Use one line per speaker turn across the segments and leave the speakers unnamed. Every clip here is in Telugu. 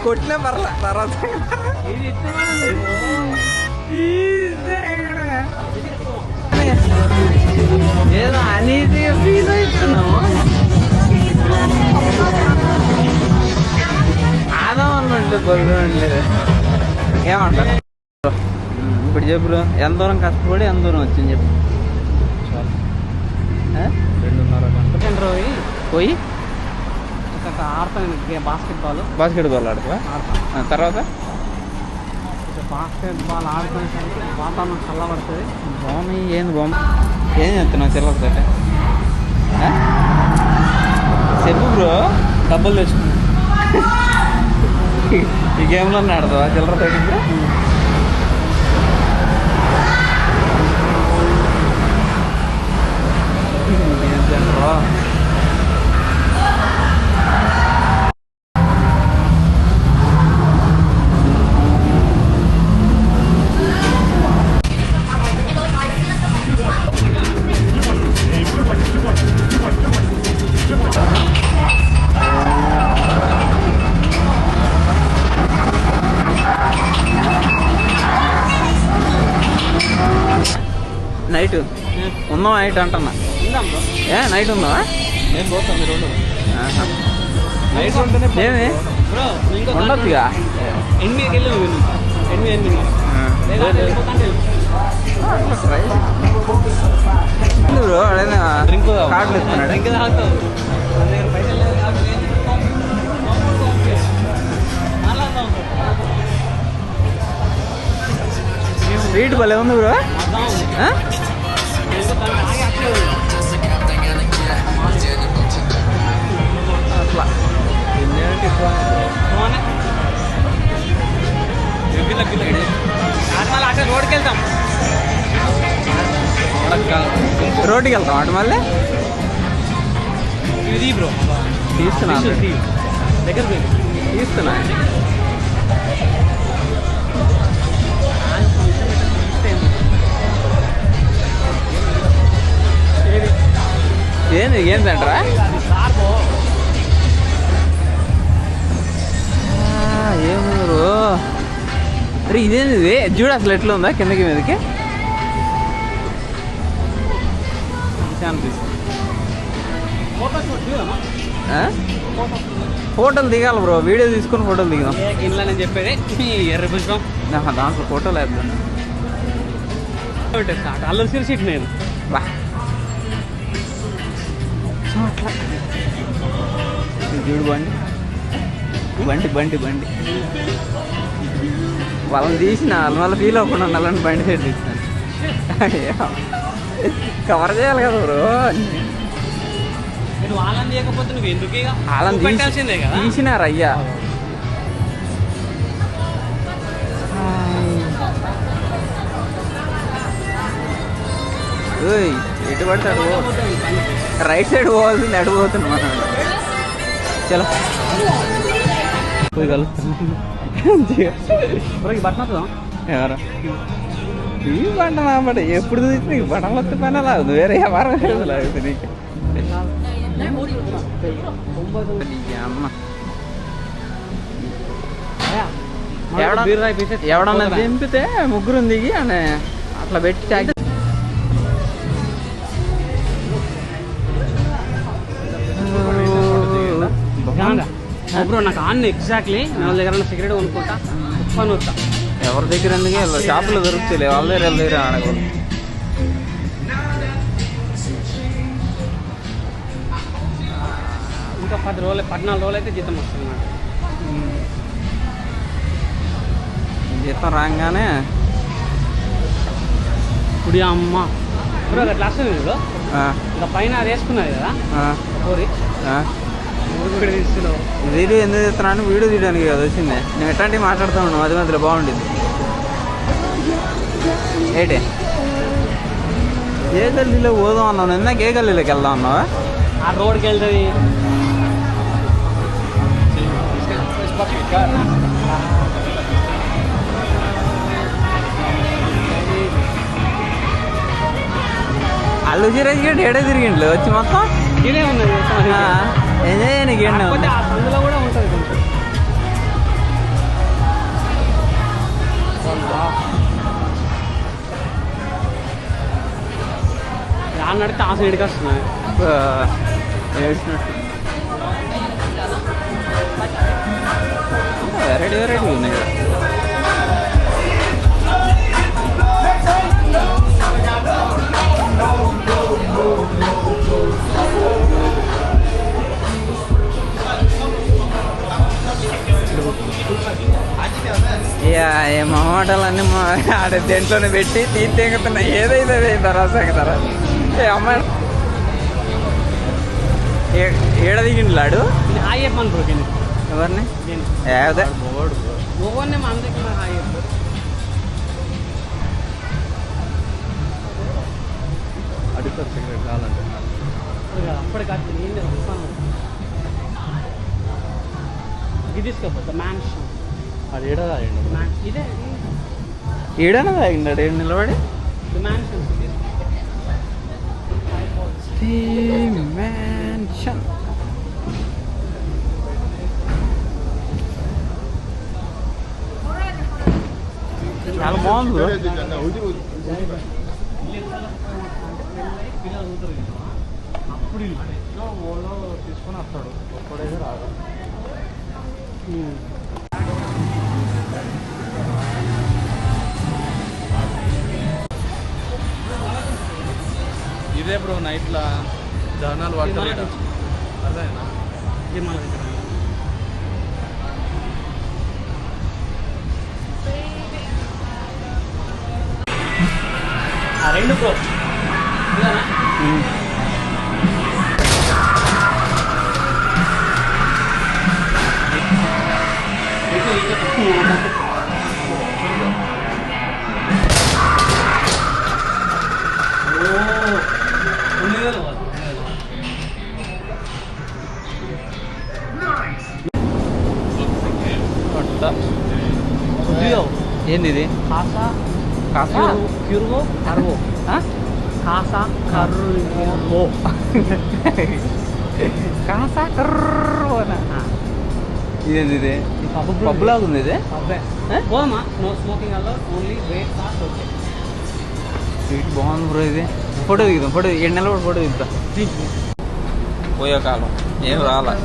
కొట్టినా పర్లే తర్వాత ఏదో అనీజీగా ఫీల్ అవుతున్నాము. ఆదామన్నట్టు బొగ్గులేదు ఏమంటారు ఇప్పుడు చెప్పు. ఎంత దూరం కష్టపడి ఎంత దూరం వచ్చింది చెప్పు.
2.5 గంటలు
పోయి
ఆడతాను
బాస్కెట్ బాల్ ఆడుతా. తర్వాత
బాస్కెట్ బాల్ ఆడుకునేసరికి వాతావరణం చల్లబడుతుంది.
బాగున్నాయి. ఏంది బొమ్మ ఏం చెప్తున్నావు చిల్లర చెప్పు బ్రో.
డబ్బులు తెచ్చుకున్నాను.
ఈ గేమ్లో ఆడతావా చిల్లర తోటి? ఇప్పుడు నైట్ ఉందాం. నైట్ అంటున్నా. నైట్ ఉందామా?
నేను పోతాను మీరు నైట్
ఏమి ఉండొచ్చుగా.
8కి వెళ్ళి 8
డ్రింక్ కార్డులు ఇస్తున్నాడు. స్వీట్ భలే ఉంది బ్రో. అట్లా
రోడ్కి వెళ్తాం.
రోడ్డుకి వెళ్తాం అటు మళ్ళీ
ఇది బ్రో
తీస్తున్నా
దగ్గర
తీస్తున్నా. ఏంది ఏంటంటారా? ఏమూరు అరే ఇదేంది ఇది చూడు అసలు ఎట్లా ఉందా కిందకి మీదకి. ఫోటోలు దిగాలి బ్రో. వీడియో తీసుకుని ఫోటోలు దిగాం.
ఇంట్లో నేను చెప్పేది ఎర్ర పుష్పం
దాంట్లో ఫోటోలు వేద్దాం.
అల్లరి సీట్ సీట్ నేను
బా చూడు బండి బండి బండి బండి వాళ్ళని తీసిన వాళ్ళ ఫీల్ అవ్వకుండా నల్లని బండి సైడ్ తీసినాను. కవర్ చేయాలి కదా బ్రో.
వాళ్ళని చేయకపోతే నువ్వు ఎందుకు
వాళ్ళని
పెట్టాల్సిందే కదా.
తీసినారు అయ్యా. ఎటు పడతాడు రైట్ సైడ్ పోవాల్సింది అటు పోతున్నాం మనం. చలో పోయి కలుస్తాను.
బట్టలు
ఎవరు ఈ బండ బట్ ఎప్పుడు చూసి నీకు బట్టలు వస్తే పని లాగదు. వేరే వ్యాపారం లాగుతుంది నీకు. అమ్మ ఎవడన్నా దింపితే ముగ్గురు దిగి అని అట్లా పెట్టి
బ్రో నాకు ఆన్ ఎగ్జాక్ట్లీ నా దగ్గర సిగరెట్ కొనుక్కుంటా పని వస్తా.
ఎవరి దగ్గర ఎందుకు షాపులో దొరుకుతలే వాళ్ళ దగ్గర ఆడకూడదు.
ఇంకా 14 రోజులు అయితే జీతం వస్తుంది నాకు.
జీతం రాగానే
ఇప్పుడు అమ్మ బ్రో అట్లా వస్తుంది బ్రో. ఇంకా పైన అది వేసుకున్నది కదా కోరి
వీడియో ఎందుకు చేస్తున్నాను? వీడియో తీయడానికి కదా వచ్చింది. నేను ఎట్లాంటివి మాట్లాడుతూ ఉన్నాను మధ్య మధ్యలో బాగుండేది. ఏంటి ఏ గల్లీలో పోదాం అన్నావు? ఇందాక ఏ గల్లీలోకి వెళ్దాం అన్నావా?
ఆ రోడ్కి వెళ్తుంది.
అల్లు సిరాజ్ గడ్డి ఏడే తిరిగిండు వచ్చి మొత్తం
ఇదే ఉన్నది.
ఎంజాయ్ చేయడానికి
అందులో కూడా ఉంటుంది కొంచెం వాళ్ళని అడిగితే ఆ సైడ్కి వస్తున్నాయి.
వేసినట్టు వెరైటీ వెరైటీ ఉన్నాయి ఇక్కడ. మా మాటలన్నీ ఆడ దేంట్లోనే పెట్టి తీర్థెంగుతున్నాయి. ఏదైతే తర్వాత అమ్మాయి ఏడ దిగిండు
హాయ్ చెప్పమని బ్రోకింది
ఎవరిని
ఓవన్నీ మా అందరికి హాయ్ చెప్పారు.
అడుగుతారు సిగరెట్ కావాలంటే
అప్పటికి కాదు నేను వస్తాను. ఇది తీసుకోపోతా మ్యాన్షన్
అది ఏడా
ఇదే
ఏడనా తాగిండాడు ఏడు నిలబడి
మ్యాన్షన్
మ్యాన్షన్. చాలా బాగుంది బ్రో.
అప్పుడు
ఓలో తీసుకొని వస్తాడు ఒక్కడైతే రాదు. ఇదే బ్రో నైట్లో జనాలు పడతారు. అదేనా
రెండు బ్రో
ఏంది ఇది?
కాసా
కాసా
క్యూర్వో కర్వో కాసా కర్వో
కాసా కర్రోనా? ఇదేంది ఇది? పబ్ లాగా ఉంది ఇది.
పోదమ్మా no smoking allowed only wait cost okay.
Sweet బాగుంది బ్రో. ఇది ఫోటో దిగుదాం. ఫోటో 7 నెలలు కూడా ఫోటో దిగుతా. పోయే కాలం ఏం రాలా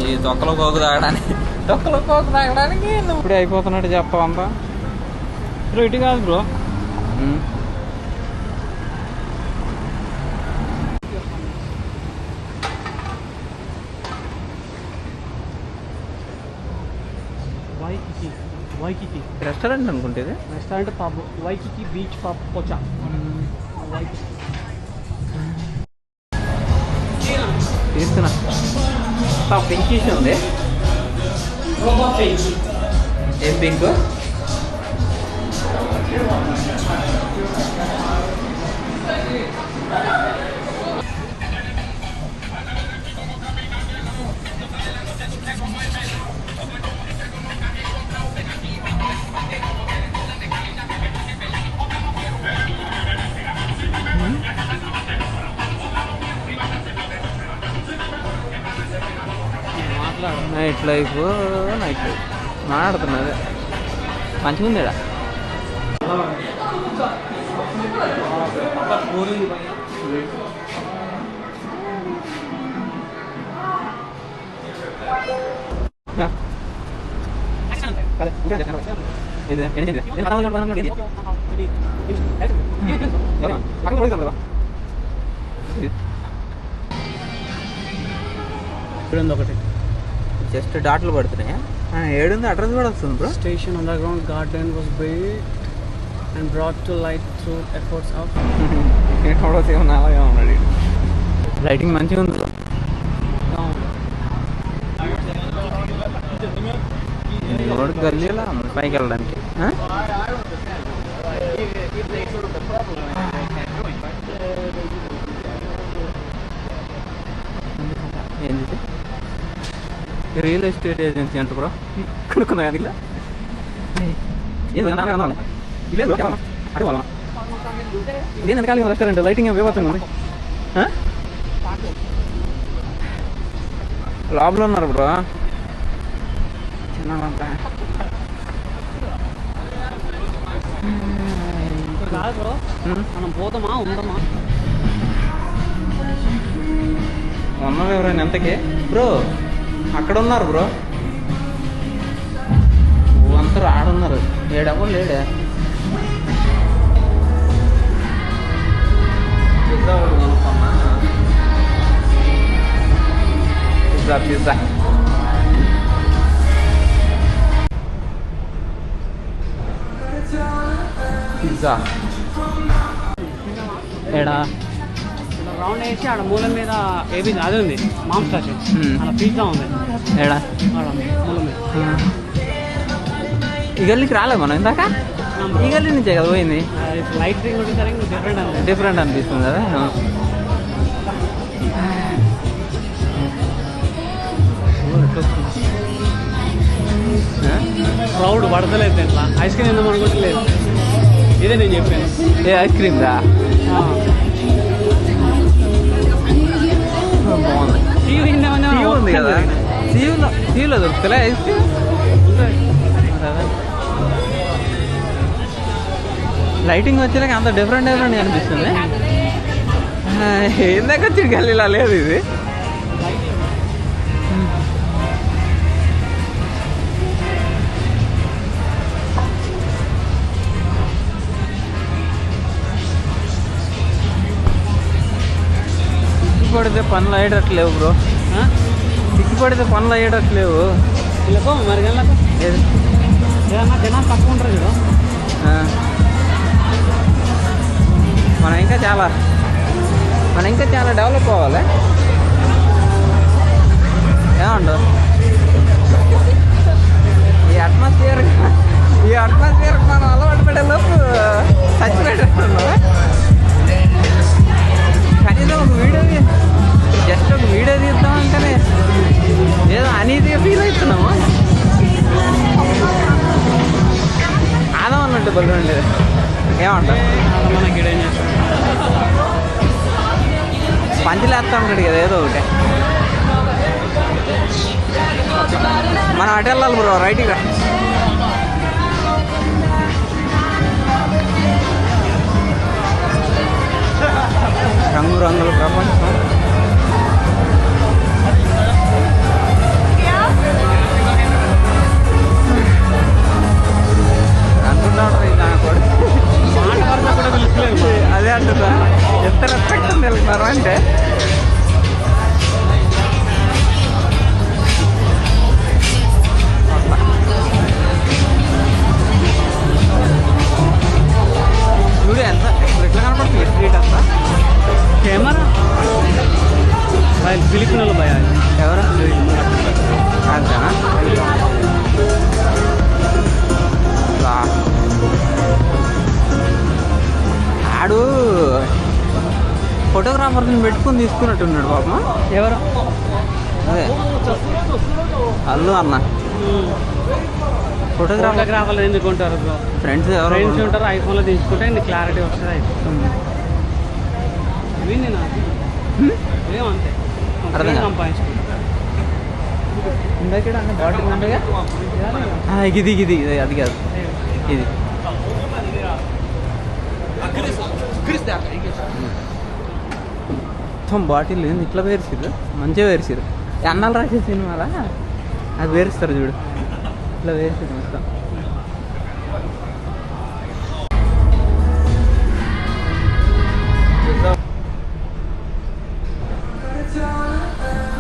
ఈ తొక్కలో కోకు తాగడానికి. తొక్కలో కోకు తాగడానికి ఇప్పుడే అయిపోతున్నట్టు చెప్పవంతా
బ్రో. ఇటు కాదు బ్రో. వైకికి
రెస్టారెంట్ అనుకుంటే ఇది.
Restaurant pub Waikiki beach pub కొచ్చా.
తీస్తున్నా. పింకిష్ ఉంది. ఏం పింక్? నైట్ లైఫ్ మాట్లాడుతున్నది మంచిగా ఉంది.
ఒకటి
జస్ట్ డాట్లు పడుతున్నాయా? ఏడుంది అడ్రస్ కూడా వస్తుంది bro.
Station underground garden was built and brought to light through efforts of
అలాగే ఉన్నాడు. లైటింగ్ మంచిగా ఉంది. రోడ్ గల్లీలా పైకి వెళ్ళడానికి. ఏంటి రియల్ ఎస్టేట్ ఏజెన్సీ అంట బ్రో. కొనుక్కున్నా కానీ ఇలా ఇదేంత ఖాళీ రెస్టారెంట్ లైటింగ్ వివత్సంగా ఉంది. లోపల ఉన్నారు బ్రో. చిన్న
మనం పోతామా ఉందామా?
ఉన్నారు ఎవరైనా ఎంతకి బ్రో? అక్కడ ఉన్నారు బ్రో, అంతా ఆడున్నారు. ఏడెవరు లేడే. పిజ్జా ఒకటి కొనుక్కున్నా. పిజ్జా పిజ్జా పిజ్జా
ఏడా రౌండ్ వేసి ఆడ మూలం మీద ఏబీ అది ఉంది, మామ్ స్టాచ్ అలా పిజ్జా ఉంది.
ఏడా
ఆడ మూలం మీద
ఈ గల్లీకి రాలేదు మనం ఇందాక. ఈ గల్లీ నుంచే కదా పోయింది.
లైట్ రింగ్ ఉంటుంది, డిఫరెంట్
డిఫరెంట్ అనిపిస్తుంది కదా.
క్రౌడ్ పడతలేదు ఇట్లా. ఐస్ క్రీమ్ తిందాం అనుకోవట్లేదు. ఇదే నేను చెప్పాను.
ఏ ఐస్ క్రీమ్ రా బాగుంది. సీయూ ఉంది కదా, సీయూలో దొరుకుతలే ఐస్ క్రీమ్. లైటింగ్ వచ్చేలాగా అంత డిఫరెంట్ అనిపిస్తుంది. ఇందాక వచ్చి గల్లీలా లేదు ఇది. పడితే పనులు అయ్యేటట్లేవు బ్రో. సిక్కి పడితే పనులు అయ్యేటట్లేవు.
వీళ్ళకు మరి గళ్ళకు ఏదన్నా జనాలు తక్కువ ఉంటారు చూడు.
మనం ఇంకా చాలా డెవలప్ అవ్వాలి. ఏమంటావు? ఈ అట్మాస్ఫియర్ మనం అలవాటు పడే లోపు చచ్చిపెట్టేస్తున్నావా? కనీసం ఒక వీడియో తీద్దామంటేనే ఏదో అనీతిగా ఫీల్ అవుతున్నాము. ఆదాం అన్నట్టు బలు ఉండేది. ఏమంటావు?
మనకి ఏం చేస్తాం,
పంచులేస్తా ఉంటాడు కదా ఏదో ఒకటి. మనం అటు వెళ్ళాలి బ్రో, రైట్గా. రంగురంగుల ప్రపంచం. అదే అంటున్నా, ఎంత రెస్పెక్ట్ ఉంది వెళ్తున్నారు అంటే. చూడు ఎంత ఎట్లా కనపడుతుంది స్ట్రీట్ అంతా.
కెమెరా పిలిపినలో భయ
ఎవరా అంతేనా? ఆడు ఫోటోగ్రాఫర్ని పెట్టుకుని తీసుకున్నట్టున్నాడు పాపం.
ఎవరు?
అదే అల్లు అన్న.
ఫోటోగ్రాఫర్లు ఎందుకు ఉంటారు బ్రో?
ఫ్రెండ్స్
ఉంటారు. ఐఫోన్లో తీసుకుంటే నీకు క్లారిటీ వస్తుంది. ఏమంతే
అర్థం
సంపాదించుకుంటా.
ఇది అది కాదు, ఇది మొత్తం బాటిల్ ఇట్లా పేర్చిర్రు, మంచిగా పేర్చిర్రు. అన్నాలు రాసే సినిమాలా అది పేరుస్తారు చూడు, ఇట్లా పేర్చిర్రు మొత్తం.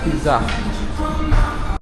పిజ్జా